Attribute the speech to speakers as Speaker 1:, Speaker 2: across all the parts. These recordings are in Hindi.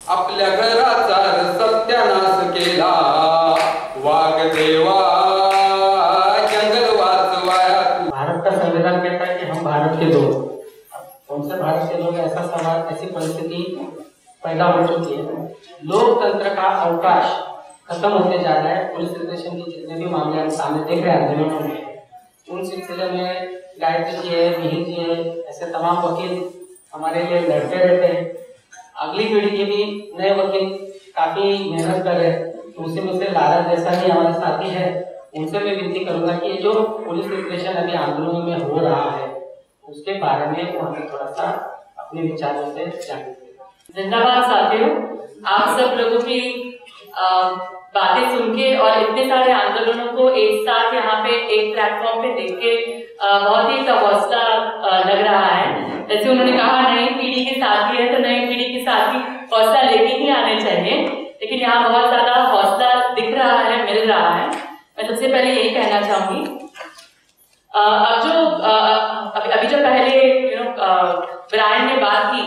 Speaker 1: आपल्या घराचा सत्यानाश केला, वाघदेवा जंगल वाचवाया।
Speaker 2: भारत का संविधान कहता है कि हम भारत के लोग, कौन से भारत के लोग, ऐसा सवाल, ऐसी परिस्थिति पैदा हो चुकी है। लोकतंत्र का अवकाश खत्म होते जा रहा है। पुलिस रिप्रेशन के जितने भी मामले हम सामने देख रहे हैं आंदोलनों में, उन सिलसिले में गायत्री जी है, मिहिर जी है, ऐसे तमाम वकील हमारे लिए लड़ते रहते हैं। अगली पीढ़ी के भी नए वकील काफी मेहनत कर रहे हैं। उसी में से लारा जैसा ही हमारे साथी है, उनसे मैं विनती करूंगा कि जो पुलिस रिप्रेशन अभी आंदोलनों में हो रहा है उसके बारे में वो हमें थोड़ा सा अपने विचारों से जाने दें।
Speaker 3: जिंदाबाद साथियों, आप सब लोगों की बातें सुन के और इतने सारे आंदोलनों को एक साथ यहाँ पे एक प्लेटफॉर्म पे देख के बहुत ही हौसला लग रहा है। जैसे उन्होंने कहा नई पीढ़ी के साथी है, तो नई पीढ़ी के साथी हौसला लेके ही आने चाहिए, लेकिन यहाँ बहुत ज्यादा हौसला दिख रहा है, मिल रहा है। मैं सबसे पहले यही कहना चाहूंगी, अब जो अभी जो पहले ब्रायन ने बात की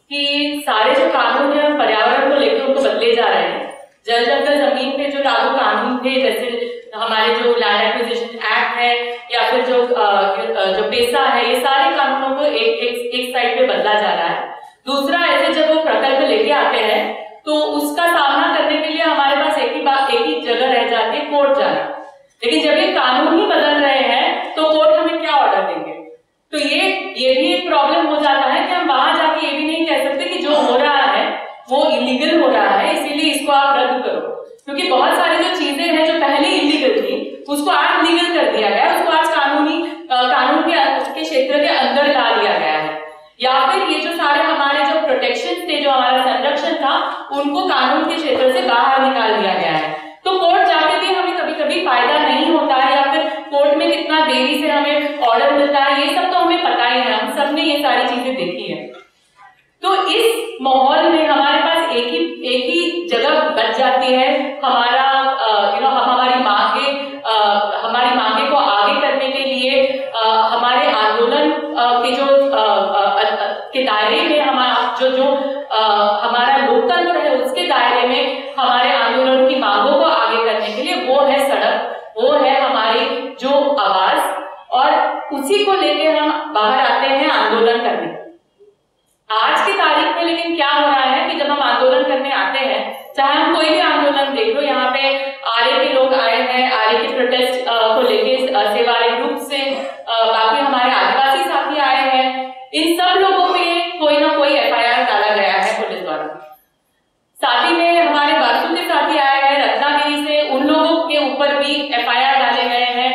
Speaker 3: कि सारे जो कानून है पर्यावरण को लेकर उनको बदले जा रहे हैं। जल जंगल जमीन पे जो लागू कानून थे, जैसे हमारे जो लैंड एक्विजिशन एक्ट है या फिर जो पेसा है, ये सारे कानूनों को एक साइड पे बदला जा रहा है। दूसरा, ऐसे जब वो प्रकल्प लेके आते हैं तो उसका सामना करने के लिए हमारे पास एक ही जगह रह जाती है, कोर्ट जाना। लेकिन जब ये कानून ही बदल रहे हैं तो कोर्ट हमें क्या ऑर्डर देंगे? तो ये भी एक प्रॉब्लम हो जाता है कि हम वहां जाके ये भी नहीं कह सकते कि जो हो रहा है वो इलीगल हो रहा है, इसीलिए इसको आप रद्द करो। क्योंकि बहुत सारी जो चीजें हैं जो पहले इलीगल थी उसको आज लीगल कर दिया गया, उसको आज कानून के क्षेत्र के अंदर ला लिया गया है। या फिर ये जो सारे हमारे जो प्रोटेक्शन थे, जो हमारा संरक्षण था, उनको कानून के क्षेत्र से बाहर निकाल दिया गया है। तो कोर्ट जाके भी हमें कभी कभी फायदा नहीं होता है, या फिर कोर्ट में कितना देरी से हमें ऑर्डर मिलता है, ये सब तो हमें पता ही है, हम सबने ये सारी चीजें देखी है। तो इस माहौल में हमारे पास एक ही जगह बच जाती है हमारा हमारी मांगे को आगे करने के लिए, हमारे आंदोलन के दायरे में हमारा लोकतंत्र है उसके दायरे में हमारे आंदोलन की मांगों को आगे करने के लिए वो है सड़क, वो है हमारी जो आवाज, और उसी को लेके हम बाहर आते हैं आंदोलन करने। आज की तारीख में लेकिन क्या हो रहा है कि जब हम आंदोलन करने आते हैं, चाहे हम कोई भी आंदोलन देख लो, यहाँ पे आर्य के लोग आए हैं, आर्य के प्रोटेस्ट को लेके सेवारे ग्रुप से, बाकी हमारे आदिवासी साथी आए हैं, इन सब लोगों पे कोई ना कोई एफआईआर डाला गया है पुलिस द्वारा। साथ ही में हमारे बासु के साथी आए हैं रत्नागिरी से, उन लोगों के ऊपर भी एफआईआर डाले गए हैं।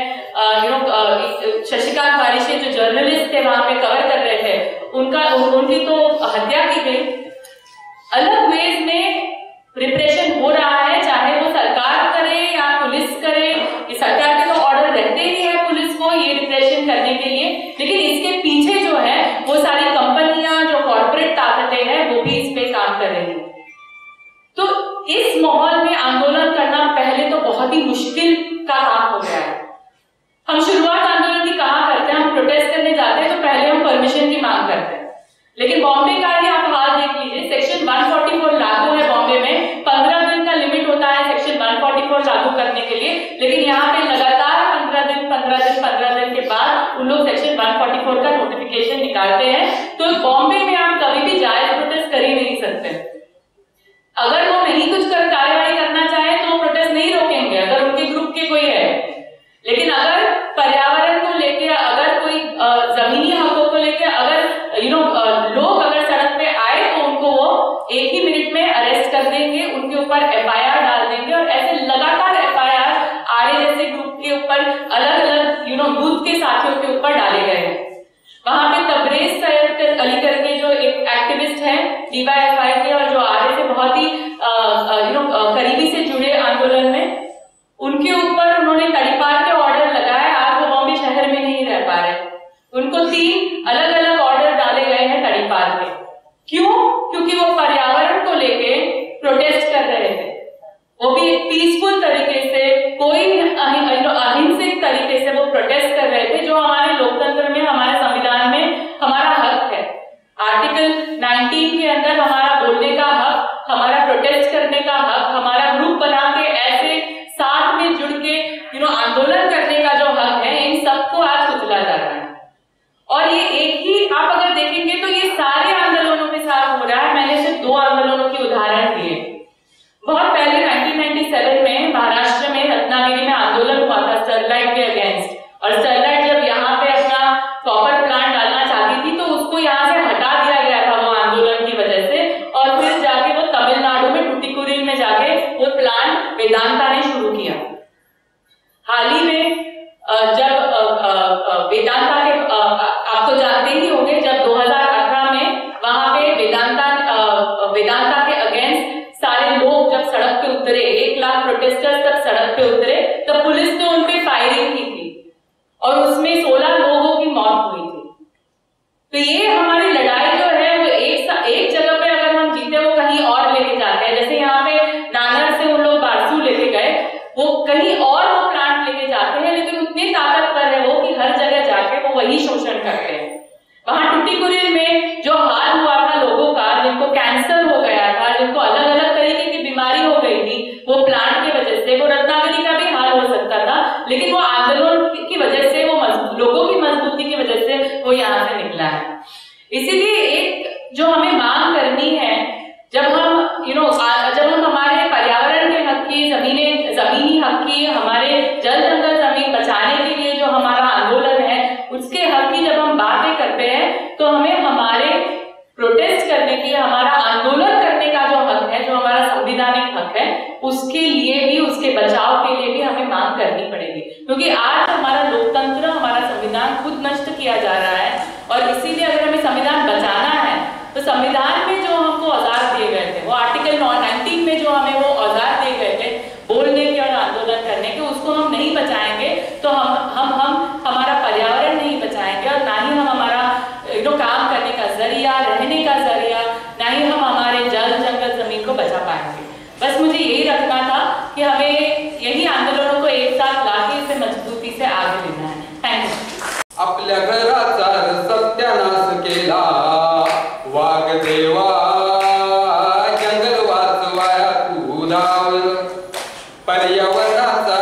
Speaker 3: शशिकांत वारिशे जो जर्नलिस्ट थे वहां पे कवर कर रहे थे, उनकी तो हत्या की गई। अलग वेज में रिप्रेशन हो रहा है, चाहे वो सरकार करे या पुलिस करे। ये सरकार के तो ऑर्डर रहते ही है पुलिस को ये रिप्रेशन करने के लिए, लेकिन इसके पीछे जो है वो सारी कंपनियां, जो कॉर्पोरेट ताकतें हैं, वो भी इस पे काम कर रही है। तो इस माहौल में आंदोलन करना पहले तो बहुत ही मुश्किल का काम हो गया है। हम शुरुआत आंदोलन की कहाँ करते हैं, हम प्रोटेस्ट करने जाते हैं तो पहले हम परमिशन की मांग करते हैं। लेकिन बॉम्बे का ही आप हाल देख लीजिए, सेक्शन 144 लागू है बॉम्बे में, 15 दिन का लिमिट होता है सेक्शन 144 लागू करने के लिए, लेकिन यहाँ पे लगातार 15 दिन के बाद उन लोग सेक्शन 144 का नोटिफिकेशन निकालते हैं। तो बॉम्बे में आप कभी भी जायज प्रोटेस्ट कर ही नहीं सकते। अगर वो नहीं कुछ कार्यवाही करना चाहे तो प्रोटेस्ट नहीं रोकेंगे अगर उनके ग्रुप के कोई है, लेकिन अगर पर्यावरण को लेकर, अगर कोई जमीनी हकों को लेकर अगर लोग अगर सड़क पे आए तो उनको वो एक ही मिनट में अरेस्ट कर देंगे, उनके ऊपर एफआईआर डाल देंगे। और ऐसे लगातार एफआईआर आर्य जैसे ग्रुप के ऊपर अलग अलग यूथ के साथियों के ऊपर डाले गए हैं। वहां पे तबरेज सैयद अली करके जो एक एक्टिविस्ट है डीवाईएफआई के, और जो आर्य से बहुत ही करीबी से जुड़े आंदोलन में, उनके ऊपर उन्होंने तड़ीपार के ऑर्डर लगाए। आज वो बॉम्बे शहर में नहीं रह पा रहे, उनको 3 अलग अलग ऑर्डर डाले गए हैं तड़ीपार में। क्यों? क्योंकि वो पर्यावरण को लेके प्रोटेस्ट कर रहे थे, वो भी एक पीसफुल तरीके से, कोई अहिंसक तरीके से वो प्रोटेस्ट कर रहे थे, जो हमारे लोकतंत्र में प्रोटेस्टर्स तब सड़क पे उतरे, तब पुलिस ने उन पे फायरिंग की थी और उसमें 16 लोगों की मौत हुई थी। तो ये हमारी लड़ाई जो है वो एक जगह पे अगर हम जीते वो कहीं और लेके जाते हैं। जैसे यहाँ पे नानर से उन लोग बारसू लेके गए, वो कहीं और वो प्लांट लेके जाते हैं, लेकिन उतने ताकतवर है वो कि हर जगह जाके वो वही शोषण करते हैं। वहां टुटीकुरिन में जो हाल हुआ था लोगों का, जिनको कैंसर हो गया था, जिनको अलग अलग तरीके की बीमारी हो गई थी वो प्लांट की वजह से, वो रत्नागिरी का भी हाल हो सकता था, लेकिन वो आंदोलन की वजह से, वो लोगों की मजबूती की वजह से वो यहाँ से निकला है। इसीलिए एक जो हमें मांग करनी है, जब हम जब हम हमारे पर्यावरण के हक की, जमीनी हक की, हमारे जल जंगल जमीन बचाने के लिए जो हमारा आंदोलन है उसके हक की जब हम बातें करते हैं, तो हमें हमारे प्रोटेस्ट करने की, हमारा आंदोलन करने का जो हक है, जो हमारा संवैधानिक हक है, उसके लिए भी, उसके बचाव के लिए भी हमें मांग करनी पड़ेगी। क्योंकि आज हमारा लोकतंत्र, हमारा संविधान खुद नष्ट किया जा रहा है और इसीलिए अगर हमें संविधान बचाना है तो संविधान में जो हमको औजार दिए गए थे, वो आर्टिकल 19 में जो हमें वो औजार दिए गए थे बोलने के और आंदोलन करने के, उसको हम नहीं बचाएंगे तो हम हमारा पर्यावरण नहीं बचाएंगे और ना ही हम हमारा काम करने का जरिया, रहने का जरिया, ना ही हम हमारे जल जंगल जमीन को बचा पाएंगे। बस मुझे यही रखना था कि हमें यही आंदोलनों को एक साथ लाके इसे मजबूती से आगे लेना है। Thank you.
Speaker 1: आपल्या घराचा सत्यानाश केला वाघदेवा, जंगल वाचवाया तू धाव, पर्यावरणाचा